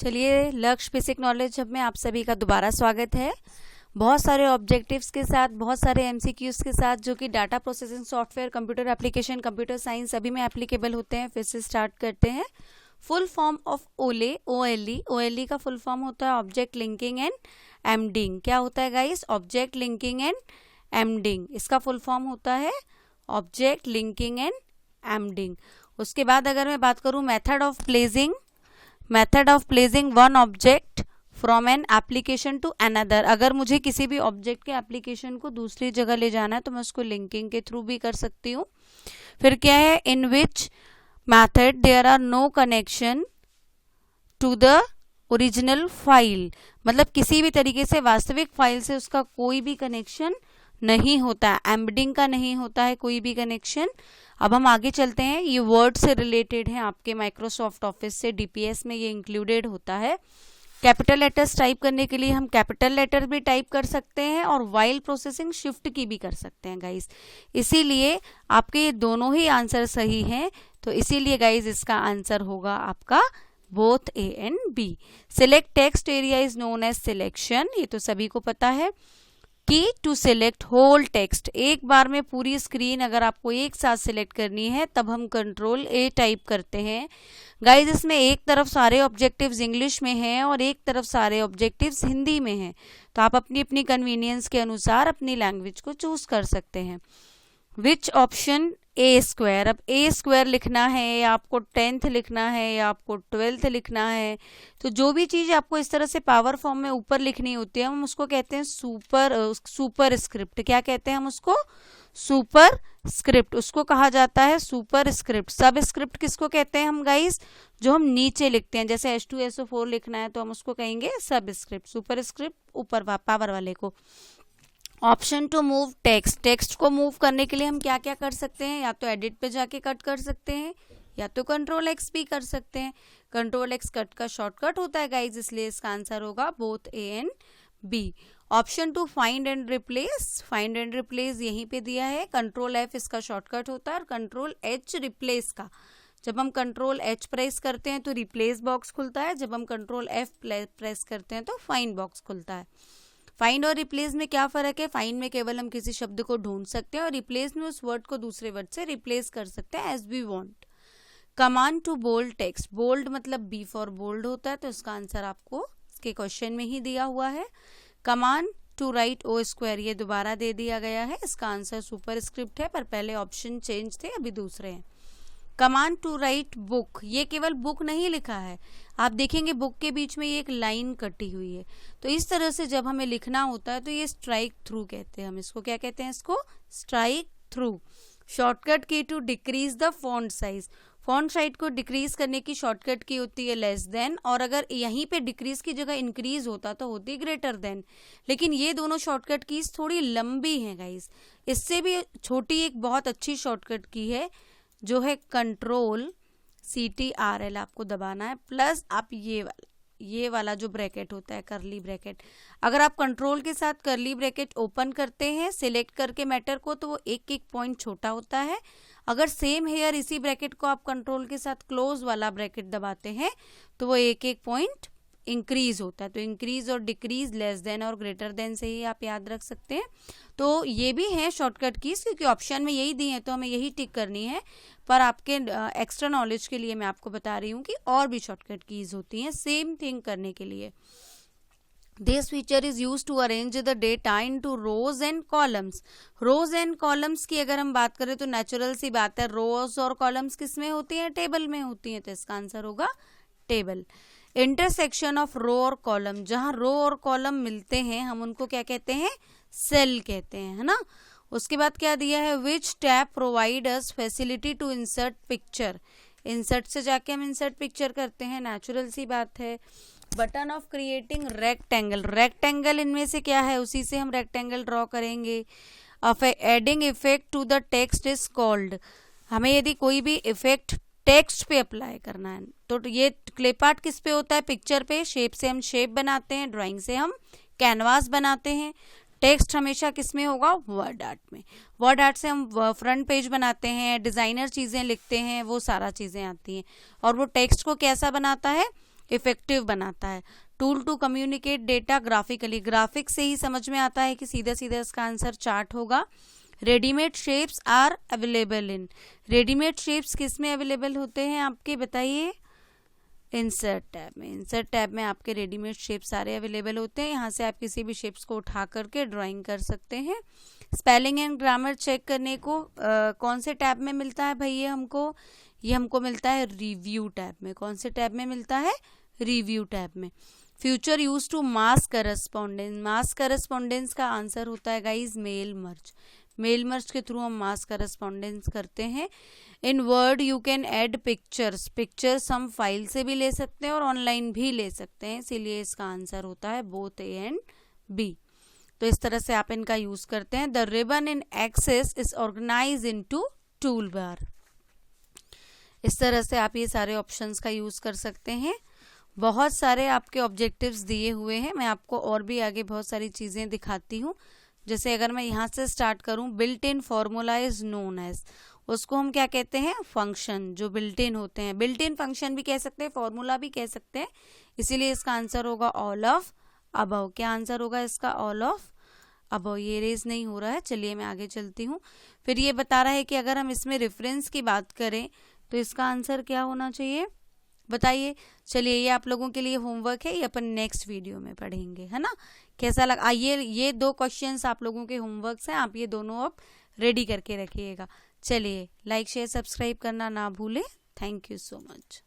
चलिए, लक्ष्य basic knowledge hub में आप सभी का दोबारा स्वागत है। बहुत सारे ऑब्जेक्टिव्स के साथ, बहुत सारे एमसीक्यूज के साथ, जो कि data processing software, computer application, computer science सभी में एप्लीकेबल होते हैं। फिर से स्टार्ट करते हैं। फुल फॉर्म ऑफ ओले, ओएलई का फुल फॉर्म होता है ऑब्जेक्ट लिंकिंग एंड एमडिंग। क्या होता है गाइस? ऑब्जेक्ट लिंकिंग एंड एमडिंग, इसका फुल फॉर्म होता है ऑब्जेक्ट लिंकिंग एंड एमडिंग। उसके बाद अगर मैं बात करूं method of placing one object from an application to another. अगर मुझे किसी भी ऑब्जेक्ट के एप्लीकेशन को दूसरी जगह ले जाना है तो मैं उसको लिंकिंग के थ्रू भी कर सकती हूँ। फिर क्या है? In which method there are no connection to the original file, मतलब किसी भी तरीके से वास्तविक फाइल से उसका कोई भी कनेक्शन नहीं होता है। एम्बेडिंग का नहीं होता है कोई भी कनेक्शन। अब हम आगे चलते हैं। ये वर्ड से रिलेटेड है, आपके माइक्रोसॉफ्ट ऑफिस से डीपीएस में ये इंक्लूडेड होता है। कैपिटल लेटर्स टाइप करने के लिए हम कैपिटल लेटर भी टाइप कर सकते हैं और वाइल प्रोसेसिंग शिफ्ट की भी कर सकते हैं गाइस। इसीलिए आपके ये दोनों ही आंसर सही हैं। तो इसीलिए गाइस इसका आंसर होगा आपका both A and B. Select text area is known as selection, ये तो सभी को पता है। की टू सिलेक्ट होल टेक्स्ट, एक बार में पूरी स्क्रीन अगर आपको एक साथ सिलेक्ट करनी है तब हम कंट्रोल ए टाइप करते हैं। गाइज इसमें एक तरफ सारे ऑब्जेक्टिव्स इंग्लिश में हैं और एक तरफ सारे ऑब्जेक्टिव्स हिंदी में हैं, तो आप अपनी अपनी कन्वीनियंस के अनुसार अपनी लैंग्वेज को चूज कर सकते हैं। Which option? A square. अब ए स्क्वायर लिखना है या आपको 10th लिखना है या आपको 12th लिखना है, तो जो भी चीज़ आपको इस तरह से पावर फॉर्म में ऊपर लिखनी होती है हम उसको कहते हैं सुपर स्क्रिप्ट। क्या कहते हैं हम उसको? Super script. उसको कहा जाता है सुपर स्क्रिप्ट। सब स्क्रिप्ट किसको कहते हैं हम गाइस? जो हम नीचे लिखते हैं, जैसे H2SO4 लिखना है तो हम उसको कहेंगे सब स्क्रिप्ट। सुपर स्क्रिप्ट ऊपर पावर वाले को। Option to move text, text को मूव करने के लिए हम क्या क्या कर सकते हैं? या तो एडिट पे जाके कट कर सकते हैं या तो कंट्रोल एक्स भी कर सकते हैं। कंट्रोल एक्स कट का शॉर्टकट होता है गाइज, इसलिए इसका आंसर होगा both A and B. Option to find and replace, find and replace यहीं पे दिया है। कंट्रोल एफ इसका शॉर्टकट होता है और कंट्रोल एच रिप्लेस का। जब हम कंट्रोल एच प्रेस करते हैं तो रिप्लेस बॉक्स खुलता है, जब हम कंट्रोल एफ प्रेस करते हैं तो फाइंड बॉक्स खुलता है। फाइंड और रिप्लेस में क्या फर्क है? फाइंड में केवल हम किसी शब्द को ढूंढ सकते हैं और रिप्लेस में उस वर्ड को दूसरे वर्ड से रिप्लेस कर सकते हैं as we want. Command to bold text, bold मतलब बी फॉर बोल्ड होता है, तो इसका आंसर आपको इसके क्वेश्चन में ही दिया हुआ है। Command to write O square, ये दोबारा दे दिया गया है, इसका आंसर सुपर स्क्रिप्ट है, पर पहले ऑप्शन चेंज थे अभी दूसरे हैं। कमांड टू राइट बुक, ये केवल बुक नहीं लिखा है, आप देखेंगे बुक के बीच में ये एक लाइन कटी हुई है, तो इस तरह से जब हमें लिखना होता है तो ये स्ट्राइक थ्रू कहते हैं हम इसको। क्या कहते हैं इसको? Strikethrough. Shortcut key to decrease the font size, font size को डिक्रीज करने की शॉर्टकट की होती है लेस देन, और अगर यहीं पे डिक्रीज की जगह इंक्रीज होता तो होती ग्रेटर देन। लेकिन ये दोनों शॉर्टकट कीज थोड़ी लंबी हैं गाइज। इससे भी छोटी एक बहुत अच्छी शॉर्टकट की है जो है कंट्रोल CTRL आपको दबाना है, प्लस आप ये वाला जो ब्रैकेट होता है करली ब्रैकेट, अगर आप कंट्रोल के साथ करली ब्रैकेट ओपन करते हैं सिलेक्ट करके मैटर को तो वो एक एक पॉइंट छोटा होता है। अगर सेम हेयर इसी ब्रैकेट को आप कंट्रोल के साथ क्लोज वाला ब्रैकेट दबाते हैं तो वो एक एक पॉइंट इंक्रीज होता है। तो इंक्रीज और डिक्रीज लेस देन और ग्रेटर देन से ही आप याद रख सकते हैं। तो ये भी है शॉर्टकट कीज, क्योंकि ऑप्शन में यही दी है तो हमें यही टिक करनी है, पर आपके एक्स्ट्रा नॉलेज के लिए मैं आपको बता रही हूँ कि और भी शॉर्टकट कीज होती हैं सेम थिंग करने के लिए। This feature is use to arrange the data into rows and columns. Rows and columns की अगर हम बात करें तो नेचुरल सी बात है, रोज और कॉलम्स किस में होती हैं? टेबल में होती हैं, तो इसका आंसर होगा टेबल। इंटरसेक्शन ऑफ रो और कॉलम, जहां रो और कॉलम मिलते हैं हम उनको क्या कहते हैं? सेल कहते हैं, है ना। उसके बाद क्या दिया है? Which tab provide us facility to insert picture, insert से जाके हम इंसर्ट पिक्चर करते हैं, नेचुरल सी बात है। Button of creating rectangle, rectangle इनमें से क्या है? उसी से हम रेक्टेंगल ड्रॉ करेंगे। Adding effect to the text is called, हमें यदि कोई भी इफेक्ट टेक्स्ट पे अप्लाई करना है तो ये क्ले पार्ट किस पे होता है? पिक्चर पे। शेप से हम शेप बनाते हैं, ड्राइंग से हम कैनवास बनाते हैं। टेक्स्ट हमेशा किस में होगा? वर्ड आर्ट में। वर्ड आर्ट से हम फ्रंट पेज बनाते हैं, डिजाइनर चीजें लिखते हैं, वो सारा चीजें आती हैं। और वो टेक्स्ट को कैसा बनाता है? इफेक्टिव बनाता है। Tool to communicate data graphically, graphic से ही समझ में आता है कि सीधा सीधा इसका आंसर चार्ट होगा। Readymade shapes are available in, readymade shapes किस में अवेलेबल होते हैं आपके, बताइए। इंसर्ट टैब में, इंसर्ट टैब में आपके रेडीमेड शेप सारे अवेलेबल होते हैं। यहाँ से आप किसी भी शेप्स को उठा करके ड्राइंग कर सकते हैं। स्पेलिंग एंड ग्रामर चेक करने को कौन से टैब में मिलता है भाई ये हमको मिलता है रिव्यू टैब में। कौन से टैब में मिलता है, रिव्यू टैब में। Future use to mass correspondence, mass correspondence का आंसर होता है guys mail merge, mail merge के थ्रू हम मास करस्पॉन्डेंस करते हैं। In Word you can add pictures, pictures हम फाइल से भी ले सकते हैं और ऑनलाइन भी ले सकते हैं, इसीलिए इसका आंसर होता है बोथ ए एंड बी। तो इस तरह से आप इनका यूज करते हैं। The ribbon in Access is organize into toolbar, इस तरह से आप ये सारे ऑप्शंस का यूज कर सकते हैं। बहुत सारे आपके ऑब्जेक्टिव्स दिए हुए हैं, मैं आपको और भी आगे बहुत सारी चीजें दिखाती हूँ। जैसे अगर मैं यहाँ से स्टार्ट करूँ, built in formula is known as, उसको हम क्या कहते हैं, फंक्शन जो बिल्ट इन होते हैं। बिल्ट इन फंक्शन भी कह सकते हैं, फॉर्मूला भी कह सकते हैं, इसीलिए इसका आंसर होगा ऑल ऑफ अबव। क्या आंसर होगा इसका, ऑल ऑफ अबव। ये रेज नहीं हो रहा है, चलिए मैं आगे चलती हूँ। फिर ये बता रहा है कि अगर हम इसमें रेफरेंस की बात करें तो इसका आंसर क्या होना चाहिए, बताइए। चलिए ये आप लोगों के लिए होमवर्क है, ये अपन नेक्स्ट वीडियो में पढ़ेंगे, है ना। कैसा लगा, आइए ये 2 क्वेश्चंस आप लोगों के होमवर्क्स हैं, आप ये दोनों अब रेडी करके रखिएगा। चलिए लाइक शेयर सब्सक्राइब करना ना भूलें। Thank you so much.